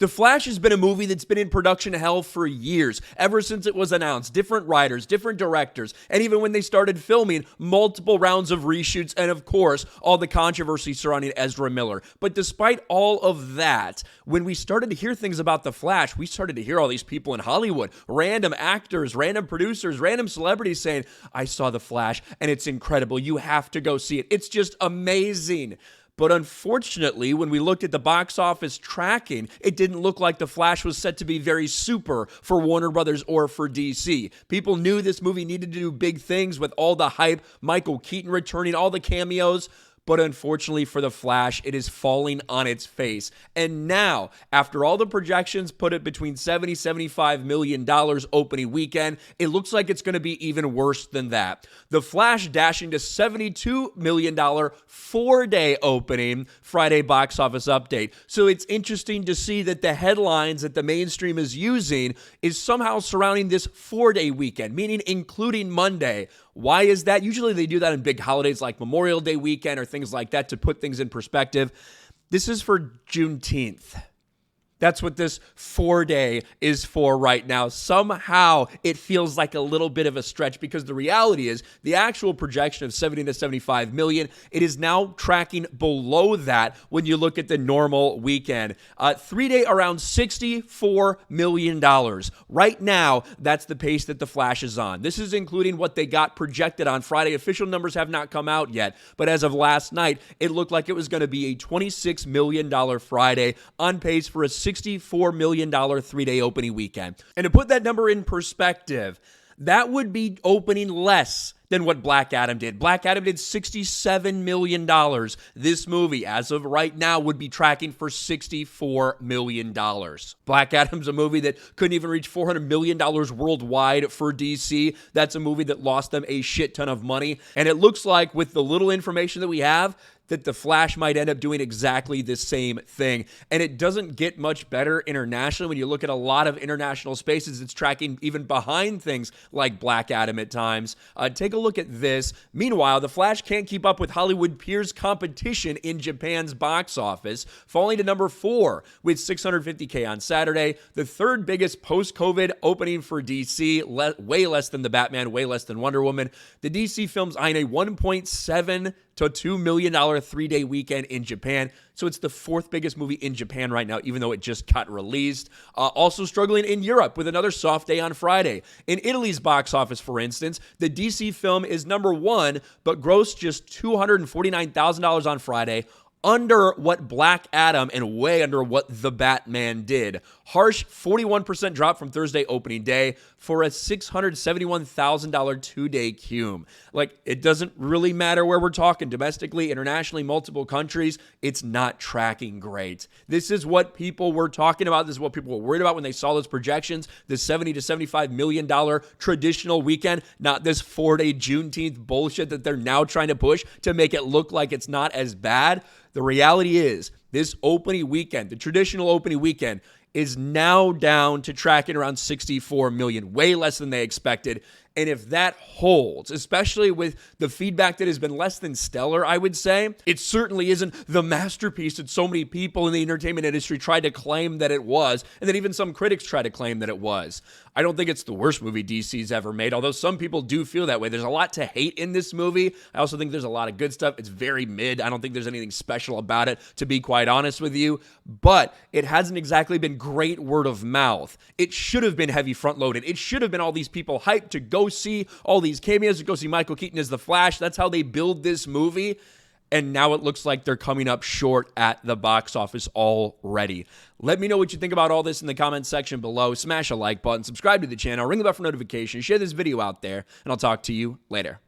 The Flash has been a movie that's been in production hell for years, ever since it was announced. Different writers, different directors, and even when they started filming, multiple rounds of reshoots, and of course, all the controversy surrounding Ezra Miller. But despite all of that, when we started to hear things about The Flash, we started to hear all these people in Hollywood, random actors, random producers, random celebrities saying, I saw The Flash, and it's incredible. You have to go see it. It's just amazing. But unfortunately, when we looked at the box office tracking, it didn't look like The Flash was set to be very super for Warner Brothers or for DC. People knew this movie needed to do big things with all the hype, Michael Keaton returning, all the cameos. But unfortunately for The Flash, it is falling on its face. And now, after all the projections put it between $70-75 million opening weekend, it looks like it's going to be even worse than that. The Flash dashing to $72 million 4-day opening Friday box office update. So it's interesting to see that the headlines that the mainstream is using is somehow surrounding this 4-day weekend, meaning including Monday. Why is that? Usually they do that in big holidays like Memorial Day weekend or things like that to put things in perspective. This is for Juneteenth. That's what this 4-day is for right now. Somehow it feels like a little bit of a stretch because the reality is the actual projection of 70 to 75 million, it is now tracking below that when you look at the normal weekend. 3-day around $64 million. Right now, that's the pace that The Flash is on. This is including what they got projected on Friday. Official numbers have not come out yet, but as of last night, it looked like it was going to be a $26 million Friday on pace for a $64 million 3-day opening weekend. And to put that number in perspective, that would be opening less than what Black Adam did. Black Adam did $67 million. This movie, as of right now, would be tracking for $64 million. Black Adam's a movie that couldn't even reach $400 million worldwide for DC. That's a movie that lost them a shit ton of money. And it looks like with the little information that we have, that The Flash might end up doing exactly the same thing. And it doesn't get much better internationally. When you look at a lot of international spaces, it's tracking even behind things like Black Adam at times. Take a look at this. Meanwhile, The Flash can't keep up with Hollywood peers' competition in Japan's box office, falling to number 4 with $650K on Saturday. The third biggest post-COVID opening for DC, way less than The Batman, way less than Wonder Woman. The DC film's eyeing a $1.7 to $2 million 3-day weekend in Japan. So it's the 4th biggest movie in Japan right now, even though it just got released. Also struggling in Europe with another soft day on Friday. In Italy's box office, for instance, the DC film is number 1, but grossed just $249,000 on Friday, under what Black Adam and way under what The Batman did. Harsh 41% drop from Thursday opening day for a $671,000 2-day cum. Like, it doesn't really matter where we're talking, domestically, internationally, multiple countries, it's not tracking great. This is what people were talking about. This is what people were worried about when they saw those projections, the $70 to $75 million traditional weekend, not this 4-day Juneteenth bullshit that they're now trying to push to make it look like it's not as bad. The reality is, this opening weekend, the traditional opening weekend, is now down to tracking around 64 million, way less than they expected. And if that holds, especially with the feedback that has been less than stellar, I would say, it certainly isn't the masterpiece that so many people in the entertainment industry tried to claim that it was, and that even some critics try to claim that it was. I don't think it's the worst movie DC's ever made, although some people do feel that way. There's a lot to hate in this movie. I also think there's a lot of good stuff. It's very mid. I don't think there's anything special about it, to be quite honest with you. But it hasn't exactly been great word of mouth. It should have been heavy front-loaded. It should have been all these people hyped to go see all these cameos, to go see Michael Keaton as the Flash. That's how they build this movie. And now it looks like they're coming up short at the box office already. Let me know what you think about all this in the comments section below. Smash a like button, subscribe to the channel, ring the bell for notifications, share this video out there, and I'll talk to you later.